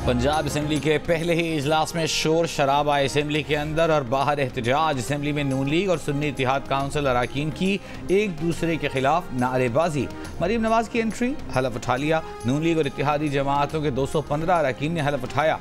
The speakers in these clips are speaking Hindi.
पंजाब असम्बली के पहले ही इजलास में शोर शराबा, असम्बली के अंदर और बाहर एहतजाज। असम्बली में नून लीग और सुन्नी इत्तेहाद काउंसिल अरकान की एक दूसरे के खिलाफ नारेबाजी। मरीम नवाज की एंट्री, हलफ उठा लिया। नून लीग और इत्तेहादी जमातों के 215 अरकान ने हलफ उठाया।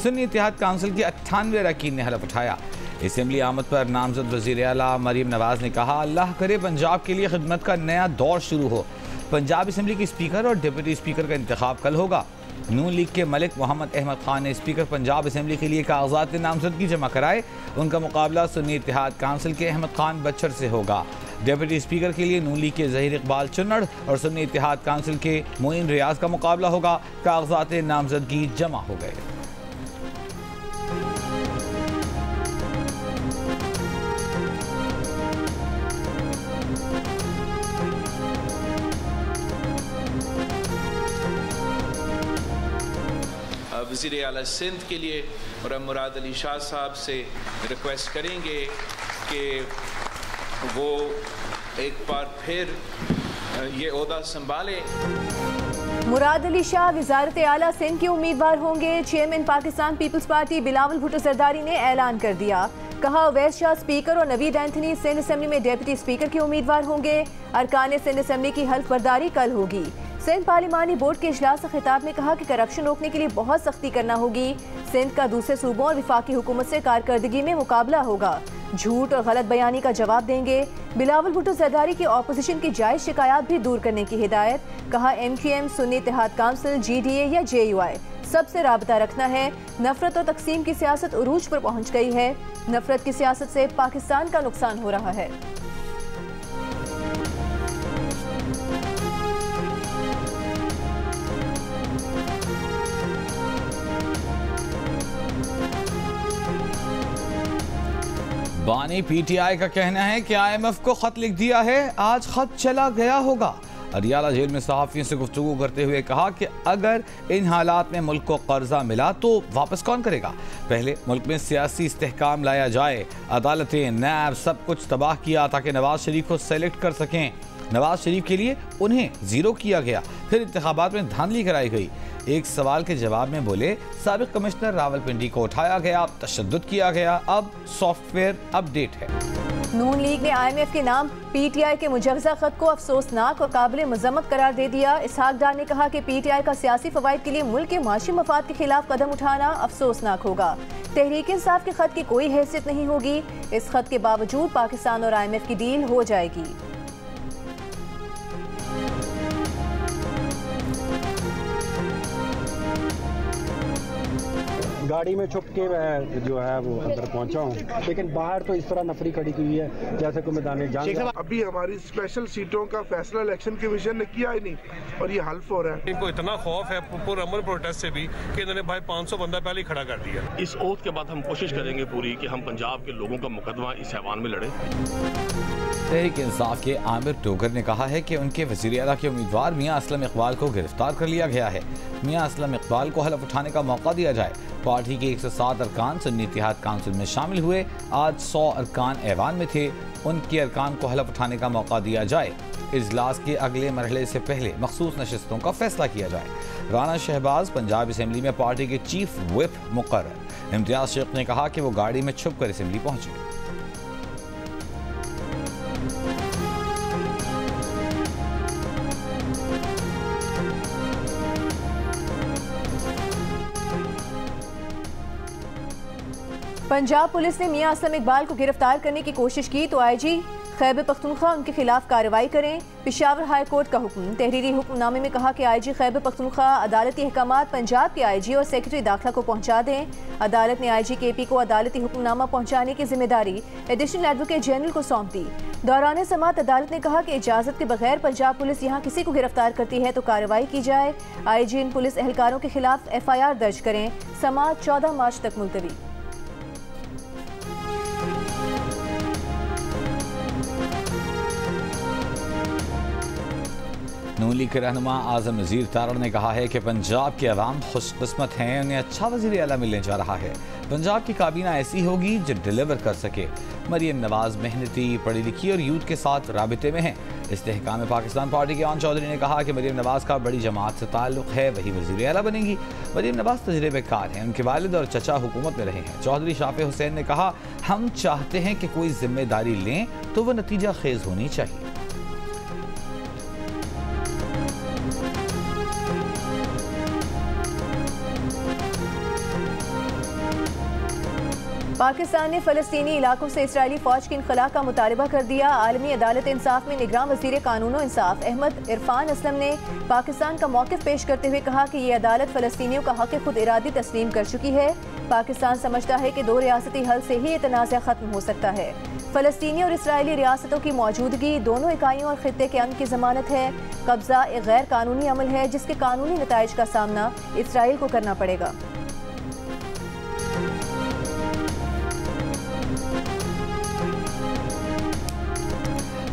सुन्नी इत्तेहाद काउंसिल के 98 अरकान ने हलफ उठाया। असम्बली आमद पर नामजद वज़ीर आला मरीम नवाज ने कहा, अल्लाह करे पंजाब के लिए खिदमत का नया दौर शुरू हो। पंजाब असम्बली के स्पीकर और डिप्टी स्पीकर का इंतखाब कल होगा। नून लीग के मलिक मोहम्मद अहमद खान ने स्पीकर पंजाब असम्बली के लिए कागजात नामजदगी जमा कराए। उनका मुकाबला सुन्नी इत्तेहाद काउंसिल के अहमद खान बच्चर से होगा। डिप्टी स्पीकर के लिए नून लीग के ज़हीर इकबाल चुन्नड़ और सुन्नी इत्तेहाद काउंसिल के मोइन रियाज का मुकाबला होगा। कागजात नामजदगी जमा हो गए। वज़ीर आला सिंध के लिए और हम मुराद अली शाह साहब से रिक्वेस्ट करेंगे कि वो एक बार फिर ये ओहदा संभाले। मुराद अली शाह वज़ारत आला सिंध के उम्मीदवार होंगे। चेयरमैन पाकिस्तान पीपल्स पार्टी बिलावल भुट्टो जरदारी ने ऐलान कर दिया। कहा, अवैस शाह स्पीकर और नवीद एंथनी सिंध असम्बली में डिप्टी स्पीकर के उम्मीदवार होंगे। अरकान सिंध असम्बली की हल्फ बर्दारी कल होगी। सिंध पार्लिमानी बोर्ड के इजलास से खिताब में कहा कि करप्शन रोकने के लिए बहुत सख्ती करना होगी। सिंध का दूसरे सूबों और विफाकी हुकूमत से कारकर्दगी में मुकाबला होगा। झूठ और गलत बयानी का जवाब देंगे। बिलावल भुट्टो जरदारी की ऑपोजिशन की जायज शिकायत भी दूर करने की हिदायत। कहा, MQM, सुन्नी इत्तेहाद काउंसिल, GDA या JUI सबसे राबता रखना है। नफरत और तकसीम की सियासत उरूज पर पहुँच गई है। नफरत की सियासत से पाकिस्तान का नुकसान हो रहा है। बानी PTI का कहना है कि IMF को खत लिख दिया है, आज खत चला गया होगा। अडियाला जेल में सहाफ़ियों से गुफ्तगू करते हुए कहा कि अगर इन हालात में मुल्क को कर्जा मिला तो वापस कौन करेगा। पहले मुल्क में सियासी इस्तेहकाम लाया जाए। अदालतें, नैब सब कुछ तबाह किया ताकि नवाज शरीफ को सेलेक्ट कर सकें। नवाज शरीफ के लिए उन्हें जीरो किया गया, फिर इंतखाबात में धांधली कराई गई। एक सवाल के जवाब में बोले, साबिक कमिश्नर रावलपिंडी को उठाया गया, तशद्दुद किया गया, अब सॉफ्टवेयर अपडेट है। नून लीग ने IMF के नाम PTI के मुजवजा खत को अफसोसनाक और काबिल मजम्मत करार दे दिया। इसहाक डार ने कहा कि PTI का सियासी फवाइद के लिए मुल्क के माशी मफाद के खिलाफ कदम उठाना अफसोसनाक होगा। तहरीक इंसाफ के खत की कोई हैसियत नहीं होगी। इस खत के बावजूद पाकिस्तान और IMF की डील हो जाएगी। गाड़ी में छुप के मैं जो है वो अंदर पहुंचा हूँ, लेकिन बाहर तो इस तरह नफरी खड़ी हुई है जैसे कोई मैदान जंग। अभी हमारी स्पेशल सीटों का फैसला इलेक्शन कमीशन ने किया ही नहीं और ये हल्फ हो रहा है। इनको इतना खौफ है पुरअमन प्रोटेस्ट से भी कि इन्होंने भाई 500 बंदा पहले ही खड़ा कर दिया। इस ओथ के बाद हम कोशिश करेंगे पूरी कि हम पंजाब के लोगों का मुकदमा इस हैवान में लड़े। तहरीक इंसाफ के आमिर टोगर ने कहा है कि उनके वज़ीर आला के उम्मीदवार मियां असलम इकबाल को गिरफ्तार कर लिया गया है। मियां असलम इकबाल को हलफ उठाने का मौका दिया जाए। पार्टी के 107 अरकान सुन्नी इत्तेहाद काउंसिल में शामिल हुए। आज 100 अरकान ऐवान में थे। उनके अरकान को हलफ उठाने का मौका दिया जाए। इजलास के अगले मरहले से पहले मखसूस नशिस्तों का फैसला किया जाए। राना शहबाज पंजाब असम्बली में पार्टी के चीफ व्हिप मुकर्रर। इम्तियाज शेख ने कहा कि वो गाड़ी में छुप कर असम्बली पहुंचे। पंजाब पुलिस ने मियां असलम इकबाल को गिरफ्तार करने की कोशिश की तो IG खैबर पख्तूनख्वा उनके खिलाफ कार्रवाई करें। पेशावर हाई कोर्ट का हुक्म। तहरीरी हुक्मनामे में कहा कि IG खैबर पख्तूनख्वा अदालती अहकामात पंजाब के IG और सेक्रेटरी दाखिला को पहुंचा दें। अदालत ने IG KP को अदालती हुक्मनामा पहुंचाने की जिम्मेदारी एडिशनल एडवोकेट जनरल को सौंप दी। दौरान समाअत अदालत ने कहा कि इजाज़त के बगैर पंजाब पुलिस यहाँ किसी को गिरफ्तार करती है तो कार्रवाई की जाए। IG इन पुलिस एहलकारों के खिलाफ FIR दर्ज करें। समाअत 14 मार्च तक मुलतवी। नून लीग के रहनुमा आजम नज़ीर तारड़ ने कहा है कि पंजाब के अवाम खुशकिस्मत हैं, उन्हें अच्छा वज़ीर आला मिलने जा रहा है। पंजाब की काबीना ऐसी होगी जो डिलीवर कर सके। मरीम नवाज मेहनती, पढ़ी लिखी और यूथ के साथ राबिते में हैं। इस्तेहकाम पाकिस्तान पार्टी के आन चौधरी ने कहा कि मरीम नवाज का बड़ी जमात से ताल्लुक़ है, वही वज़ीर आला बनेंगी। मरीम नवाज तजर्बेकार हैं, उनके वालिद और चचा हुकूमत में रहे हैं। चौधरी शाफे हुसैन ने कहा, हम चाहते हैं कि कोई जिम्मेदारी लें तो वह नतीजा खेज होनी चाहिए। पाकिस्तान ने फ़लस्तीनी इलाकों से इसराइली फ़ौज की इनखला का मुतालबा कर दिया। आलमी अदालत इंसाफ में निगरान वज़ीर कानून और इंसाफ अहमद इरफान असलम ने पाकिस्तान का मौक़िफ़ पेश करते हुए कहा कि ये अदालत फ़लस्तीनियों का हक़ खुद इरादी तस्लीम कर चुकी है। पाकिस्तान समझता है कि 2 रियासती हल से ही ये तनाज़ा ख़त्म हो सकता है। फ़लस्तीनी और इसराइली रियासतों की मौजूदगी दोनों इकाइयों और ख़ित्ते के अमन की ज़मानत है। कब्ज़ा एक गैर कानूनी अमल है जिसके कानूनी नताइज का सामना इसराइल को करना पड़ेगा।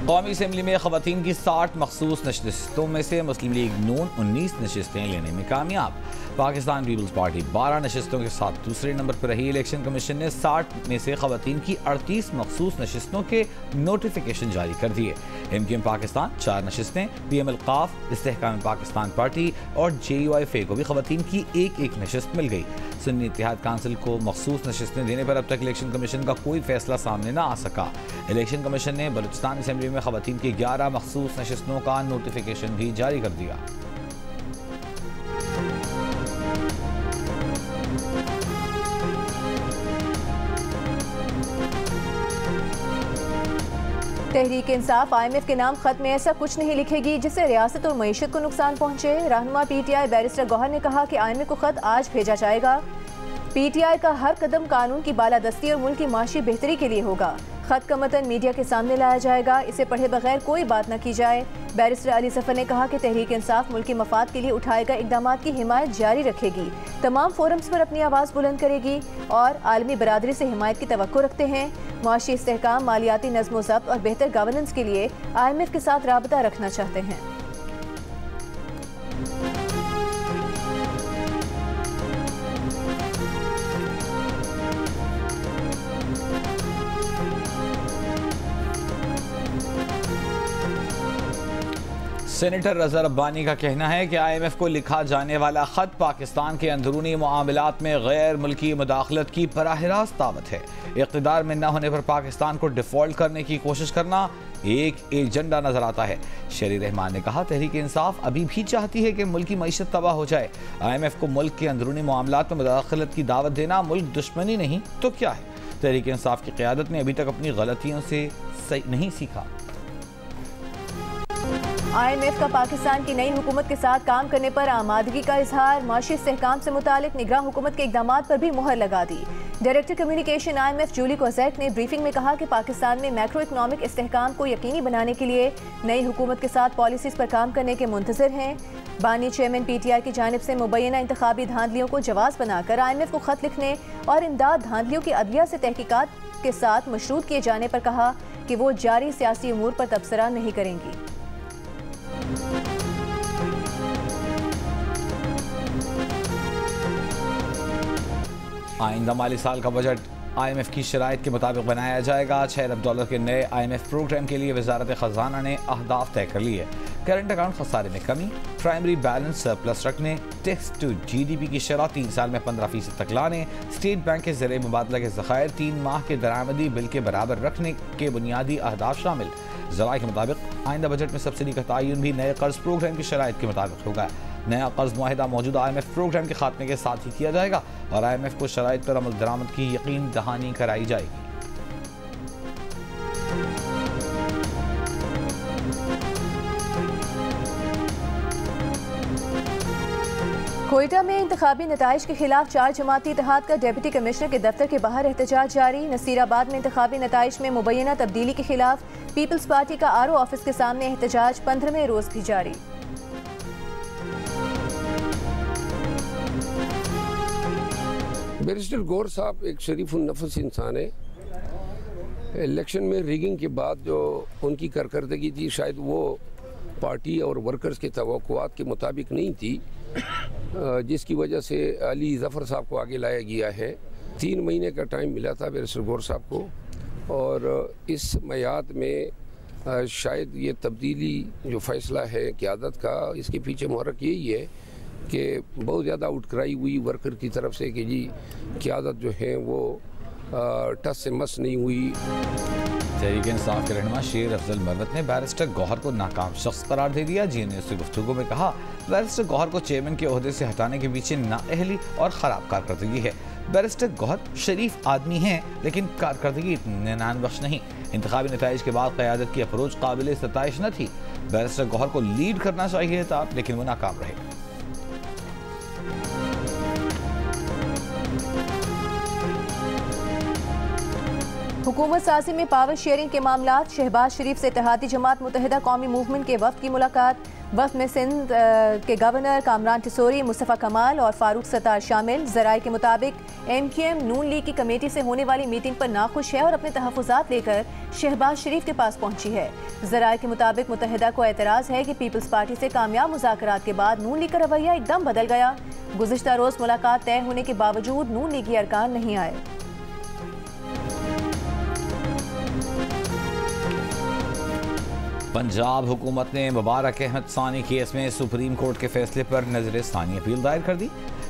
कौमी असम्बली में ख़वातीन की 60 मखसूस नशिस्तों में से मुस्लिम लीग नून 19 नशिस्तें लेने में कामयाब। पाकिस्तान पीपल्स पार्टी 12 नशिस्तों के साथ दूसरे नंबर पर रही। इलेक्शन कमीशन ने 60 में से ख़वातीन की 38 मखसूस नशिस्तों के नोटिफिकेशन जारी कर दिए। MKM पाकिस्तान 4 नशिस्तें, PML काफ, इस्तेहकाम पाकिस्तान पार्टी और JUIF को भी ख़वातीन की एक नशिस्त मिल गई। सुन्नी इत्तेहाद काउंसिल को मखसूस नशिस्तें देने पर अब तक इलेक्शन कमीशन का कोई फैसला सामने न आ सका। इलेक्शन कमीशन ने बलूचिस्तान असम्बली में ख़वातीन की 11 मखसूस नशिस्तों का नोटिफिकेशन भी जारी कर दिया। तहरीक इंसाफ IMF के नाम खत में ऐसा कुछ नहीं लिखेगी जिससे रियासत और मईशत को नुकसान पहुंचे। रहनुमा PTI बैरिस्टर गौहर ने कहा कि IMF को खत आज भेजा जाएगा। PTI का हर कदम कानून की बालादस्ती और मुल्क की माशी बेहतरी के लिए होगा। खत का मतन मीडिया के सामने लाया जाएगा, इसे पढ़े बगैर कोई बात न की जाए। बैरिस्टर अली सफर ने कहा कि तहरीक इंसाफ मुल्क के मफाद के लिए उठाए गए इक़दामात की हिमायत जारी रखेगी, तमाम फोरम्स पर अपनी आवाज़ बुलंद करेगी और आलमी बरादरी से हिमायत की तवक्को रखते हैं। माशी इस्तेहकाम, मालियाती नज़्म व ज़ब्त और बेहतर गवर्नेंस के लिए IMF के साथ राबता रखना चाहते हैं। सेनेटर रज़ा रब्बानी का कहना है कि IMF को लिखा जाने वाला ख़त पाकिस्तान के अंदरूनी मामलात में गैर मुल्की मुदाखलत की बराह रास्त दावत है। इक़्तिदार में न होने पर पाकिस्तान को डिफ़ॉल्ट करने की कोशिश करना एक एजेंडा नजर आता है। शेरी रहमान ने कहा, तहरीक इंसाफ अभी भी चाहती है कि मुल्क की मईशत तबाह हो जाए। IMF को मुल्क के अंदरूनी मामलात में मुदाखलत की दावत देना मुल्क दुश्मनी नहीं तो क्या है। तहरीक इंसाफ की क़यादत ने अभी तक अपनी गलतियों से नहीं सीखा। IMF का पाकिस्तान की नई हुकूमत के साथ काम करने पर आमादगी का इजहार। माशी इस्तेहकाम से मुतालिक निगरान हुकूमत के इक़दामात पर भी मुहर लगा दी। डायरेक्टर कम्युनिकेशन IMF जूली कोज़ैक ने ब्रीफिंग में कहा कि पाकिस्तान में मैक्रो इकनॉमिक इस्तेहकाम को यकीनी बनाने के लिए नई हुकूमत के साथ पॉलिसीज़ पर काम करने के मुंतज़िर हैं। बानी चेयरमैन PTI की जानिब से मुबैना इंतखाबी धांधलियों को जवाज़ बनाकर IMF को ख़त लिखने और इमदाद धांधलियों की अदलिया से तहकीकात के साथ मशरूत किए जाने पर कहा कि वो जारी सियासी उमूर पर तबसरा नहीं करेंगी। आइंदा माली साल का बजट IMF की शराइत के मुताबिक बनाया जाएगा। $6 अरब के नए IMF प्रोग्राम के लिए वजारत ख़जाना ने अहदाफ तय कर लिए। करंट अकाउंट खसारे में कमी, प्राइमरी बैलेंस सरप्लस रखने, टैक्स टू GDP की शरह 3 साल में 15% तक लाने, स्टेट बैंक के ज़रिए मुबादला के ज़खायर 3 माह के दरामदी बिल के बराबर रखने के बुनियादी अहदाफ शामिल। ज़राए के मुताबिक आइंदा बजट में सब्सिडी का तयन भी नए कर्ज प्रोग्राम की शराइत के मुताबिक होगा। नया कर्ज मुआहिदा मौजूदा IMF प्रोग्राम के खात्मे के साथ ही किया जाएगा और IMF को शराइत पर अमल दरामद की यकीन दहानी कराई जाएगी। कोयटा में इंतखाबी नताइज के खिलाफ 4 जमाती इत्तेहाद का डिप्टी कमिश्नर के दफ्तर के बाहर एहतजाज जारी। नसीराबाद में इंतखाबी नताइज में मुबैना तब्दीली के खिलाफ पीपल्स पार्टी का RO ऑफिस के सामने एहतजाज 15वें रोज भी जारी। बैरिस्टर गौर साहब एक शरीफ नफस इंसान है। इलेक्शन में रिगिंग के बाद जो उनकी कारकर्दगी थी शायद वो पार्टी और वर्कर्स के तवक्कुआत के मुताबिक नहीं थी, जिसकी वजह से अली ज़फ़र साहब को आगे लाया गया है। 3 महीने का टाइम मिला था बैरिस्टर गौहर साहब को, और इस मयाद में शायद ये तब्दीली जो फ़ैसला है क़यादत का, इसके पीछे मुहर्रिक यही है कि बहुत ज़्यादा उठकराई हुई वर्कर की तरफ से कि जी क़यादत जो है वो टस से मस नहीं हुई। तहरीक इंसाफ के रहनुमा शेर अफजल मरवत ने बैरिस्टर गौहर को नाकाम शख्स करार दे दिया। GNA से गुफ्तगू में कहा, बैरिस्टर गौहर को चेयरमैन के ओहदे से हटाने के पीछे नाअहली और ख़राब कारकर्दगी है। बैरिस्टर गौहर शरीफ आदमी हैं, लेकिन कारकर्दगी इतने बख्श नहीं। इंतखाबी नताइज के बाद क़यादत की अप्रोच काबिल सताइश न थी। बैरिस्टर गौहर को लीड करना चाहिए था, लेकिन वो नाकाम रहे। हुकूमत साजी में पावर शेयरिंग के मामला, शहबाज शरीफ से इत्तेहादी जमात मुत्तहिदा कौमी मूवमेंट के वफ्द की मुलाकात। वफ्द में सिंध के गवर्नर कामरान टिसोरी, मुस्तफ़ा कमाल और फारूक सत्तार शामिल। ज़राए के मुताबिक MQM नून लीग की कमेटी से होने वाली मीटिंग पर नाखुश है और अपने तहफ़्फ़ुज़ात लेकर शहबाज शरीफ के पास पहुंची है। ज़राए के मुताबिक मुत्तहिदा को एतराज़ है कि पीपल्स पार्टी से कामयाब मुज़ाकरात के बाद नून लीग का रवैया एकदम बदल गया। गुज़िश्ता रोज़ मुलाकात तय होने के बावजूद नून लीगी अरकान नहीं आए। पंजाब हुकूमत ने मुबारक अहमद सानी केस में सुप्रीम कोर्ट के फैसले पर नजर सानी अपील दायर कर दी।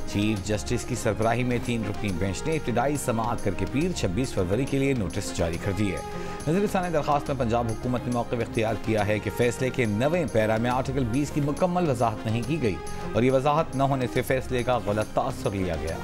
चीफ जस्टिस की सरबराही में 3 रुकनी बेंच ने इब्तिदाई समाअत करके पीर 26 फरवरी के लिए नोटिस जारी कर दी है। नजर सानी दरखास्त में पंजाब हुकूमत ने मौक़िफ़ इख्तियार किया है कि फैसले के 9वें पैरा में आर्टिकल 20 की मुकम्मल वजाहत नहीं की गई और ये वजाहत न होने से फैसले का गलत तासुर लिया गया।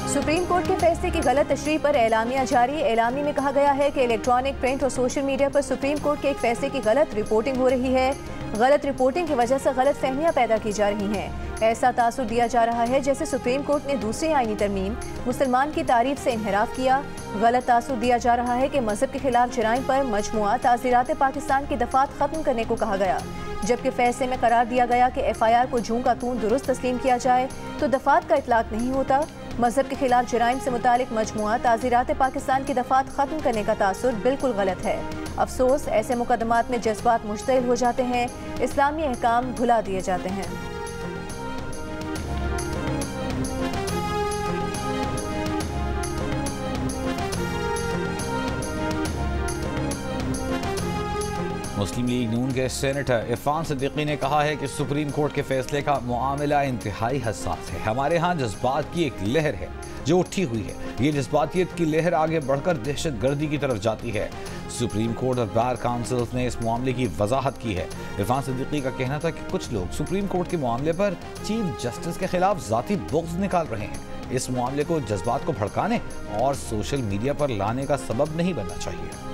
सुप्रीम कोर्ट के फैसले की गलत तशरीह पर एलामिया जारी। एलामी में कहा गया है कि इलेक्ट्रॉनिक, प्रिंट और सोशल मीडिया पर सुप्रीम कोर्ट के एक फैसले की गलत रिपोर्टिंग हो रही है। गलत रिपोर्टिंग की वजह से गलत फहमियाँ पैदा की जा रही हैं। ऐसा तासुर दिया जा रहा है जैसे सुप्रीम कोर्ट ने दूसरी आईनी तरमीम मुसलमान की तारीफ से इनहराफ किया। गलत तासुर दिया जा रहा है कि मजहब के खिलाफ जराइम पर मजमुआ ताज़ीरात पाकिस्तान की दफात खत्म करने को कहा गया, जबकि फैसले में करार दिया गया कि FIR को जूं का तूं दुरुस्त तस्लीम किया जाए तो दफात का इतलाक नहीं होता। मजहब के खिलाफ जराइम से मुतालिक मजमुआ ताज़ीरात पाकिस्तान की दफात खत्म करने का तासुर बिल्कुल गलत है। अफसोस, ऐसे मुकदमात में जज्बात मुश्तइल हो जाते हैं, इस्लामी अहकाम भुला दिए जाते हैं। मुस्लिम लीग नून के सेनेटर इरफान सिद्दीकी ने कहा है कि सुप्रीम कोर्ट के फैसले का मामला इंतहाई हसास है। हमारे यहाँ जज्बात की एक लहर है जो उठी हुई है। ये जज्बातियत की लहर आगे बढ़कर दहशत गर्दी की तरफ जाती है। सुप्रीम कोर्ट और बार काउंसिल ने इस मामले की वजाहत की है। इरफान सिद्दीकी का कहना था कि कुछ लोग सुप्रीम कोर्ट के मामले पर चीफ जस्टिस के खिलाफ जाती बुग़्ज़ निकाल रहे हैं। इस मामले को जज्बात को भड़काने और सोशल मीडिया पर लाने का सबब नहीं बनना चाहिए।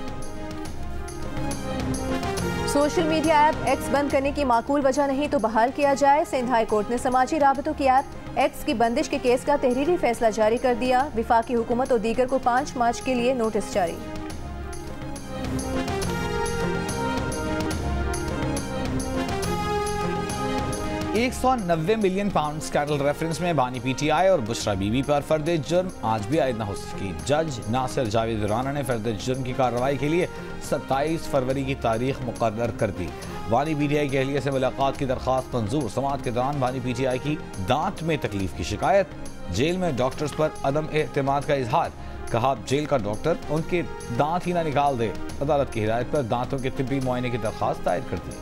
सोशल मीडिया ऐप X बंद करने की माकूल वजह नहीं तो बहाल किया जाए। सिंध हाई कोर्ट ने समाजी राबतों की ऐप X की बंदिश के केस का तहरीरी फैसला जारी कर दिया। विफाकी हुकूमत और दीगर को 5 मार्च के लिए नोटिस जारी। £190 मिलियन स्कैंडल रेफरेंस में बानी PTI और बुशरा बीबी पर फर्द जुर्म आज भी आयद न हो सकी। जज नासिर जावेद राना ने फर्द जुर्म की कार्रवाई के लिए 27 फरवरी की तारीख मुकर्रर कर दी। बानी PTI की अहलिया से मुलाकात की दरख्वास्त मंजूर। समाअत के दौरान बानी PTI की दांत में तकलीफ की शिकायत। जेल में डॉक्टर्स पर अदम एतमाद का इजहार। कहा जेल का डॉक्टर उनके दांत ही ना निकाल दे। अदालत की हिदायत पर दांतों के तिब्बी मुआयने की दरख्वास्त दायर कर दी।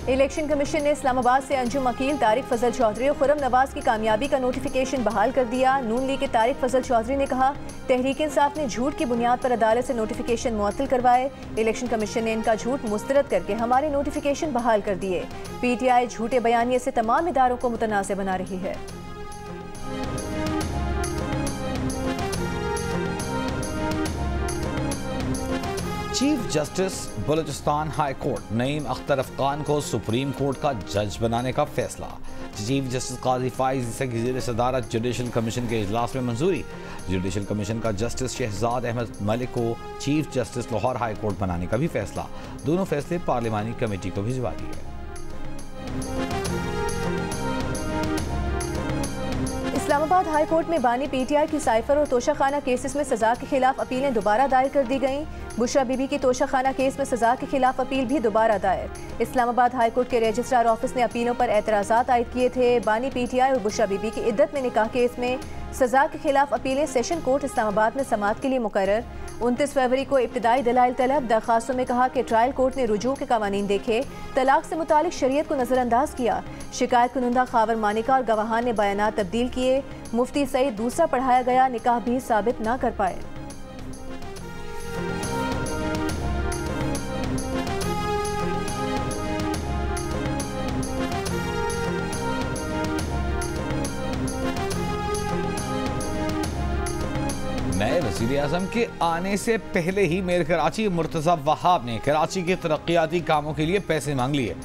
इलेक्शन कमीशन ने इस्लामाबाद से अंजुम अकील, तारिक फजल चौधरी और खुर्रम नवाज की कामयाबी का नोटिफिकेशन बहाल कर दिया। नून लीग के तारिक फजल चौधरी ने कहा तहरीक इंसाफ ने झूठ की बुनियाद पर अदालत से नोटिफिकेशन मुअत्तल करवाए। इलेक्शन कमीशन ने इनका झूठ मुस्तरद करके हमारे नोटिफिकेशन बहाल कर दिए। PTI झूठे बयानिए से तमाम इदारों को मुतनाज़ बना रही है। Chief justice Balochistan high court Naeem Akhtar Afghan को सुप्रीम कोर्ट का जज बनाने का फैसला। चीफ जस्टिस काजी फाइज ईसा की ज़ेर सदारत जुडिशल कमीशन के इजलास में मंजूरी। जुडिशल कमीशन का जस्टिस शहजाद अहमद मलिक को chief justice Lahore high court बनाने का भी फैसला। दोनों फैसले पार्लिमानी कमेटी को भिजवा दिए। इस्लामाबाद हाई कोर्ट में बानी पीटीआई की साइफर और तोशाखाना केसेस में सजा के खिलाफ अपीलें दोबारा दायर कर दी गईं। बुशरा बीबी की तोशाखाना केस में सजा के खिलाफ अपील भी दोबारा दायर। इस्लामाबाद हाई कोर्ट के रजिस्ट्रार ऑफिस ने अपीलों पर एतराज़ात आयद किए थे। बानी पीटीआई और बुशरा बीबी की इद्दत में निकाह केस में सजा के खिलाफ अपीलें सेशन कोर्ट इस्लामाबाद में समाअत के लिए मुकर्रर। 29 फरवरी को इब्तिदाई दलाइल तलब। दरखास्तों में कहा कि ट्रायल कोर्ट ने रुजू के कवानीन देखे, तलाक से मुतालिक शरीयत को नज़रअंदाज किया। शिकायत कुनुंदा खावर मानिका और गवाहान ने बयानात तब्दील किए। मुफ्ती सईद दूसरा पढ़ाया गया निकाह भी साबित न कर पाए। नए वज़ीर आज़म के आने से पहले ही मेयर कराची मुर्तज़ा वहाब ने कराची के तरक्याती कामों के लिए पैसे मांग लिए।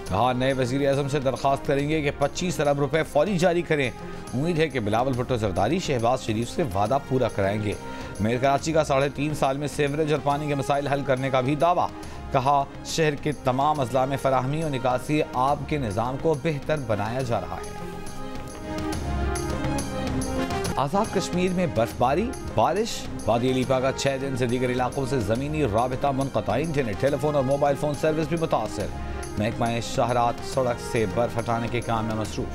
कहा नए वज़ीर आज़म से दरख्वास्त करेंगे कि 25 अरब रुपए फौरी जारी करें। उम्मीद है कि बिलावल भुट्टो जरदारी शहबाज शरीफ से वादा पूरा कराएंगे। मेयर कराची का 3.5 साल में सीवरेज और पानी के मसाइल हल करने का भी दावा। कहा शहर के तमाम अजला में फराहमी और निकासी आब के निज़ाम को बेहतर बनाया जा रहा है। आज़ाद कश्मीर में बर्फबारी, बारिश, वादी अलीपा का 6 दिन से दीगर इलाकों से ज़मीनी राबिता मुनक़ता। इंटरनेट, टेलीफोन और मोबाइल फ़ोन सर्विस भी मुतासर। महकमा शहरात सड़क से बर्फ हटाने के काम में मसरूफ़।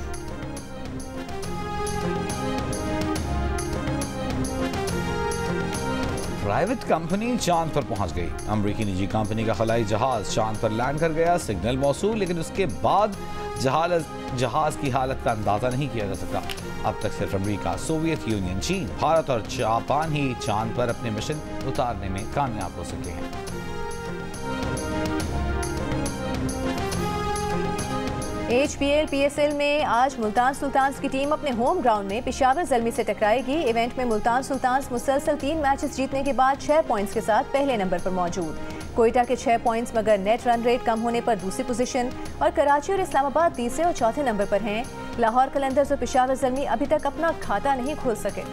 प्राइवेट कंपनी चांद पर पहुंच गई। अमरीकी निजी कंपनी का खलाई जहाज चांद पर लैंड कर गया। सिग्नल मौसूल, लेकिन उसके बाद जहाज की हालत का अंदाजा नहीं किया जा सका। अब तक सिर्फ अमेरिका, सोवियत यूनियन, चीन, भारत और जापान ही चांद पर अपने मिशन उतारने में कामयाब हो सके हैं। HPL PSL में आज मुल्तान सुल्तान्स की टीम अपने होम ग्राउंड में पेशावर ज़ल्मी से टकराएगी। इवेंट में मुल्तान सुल्तान्स मुसलसल 3 मैचेस जीतने के बाद 6 पॉइंट्स के साथ पहले नंबर पर मौजूद। कोयटा के 6 पॉइंट्स मगर नेट रन रेट कम होने पर दूसरी पोजीशन और कराची और इस्लामाबाद तीसरे और चौथे नंबर पर हैं। लाहौर कलंदर्स और पेशावर ज़ल्मी अभी तक अपना खाता नहीं खोल सके।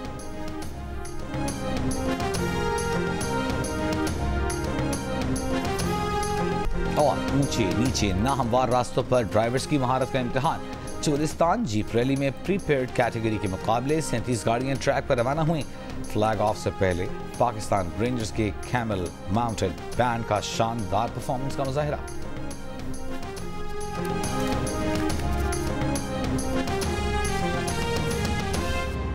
और ऊंचे नीचे नाहमवार रास्तों पर ड्राइवर्स की महारत का इम्तिहान। चोलिस्तान जीप रैली में प्रीपेड कैटेगरी के मुकाबले 37 गाड़ियां ट्रैक पर रवाना हुई। फ्लैग ऑफ से पहले पाकिस्तान रेंजर्स के कैमल माउंटेड बैंड का शानदार परफॉर्मेंस का मुजाहिरा।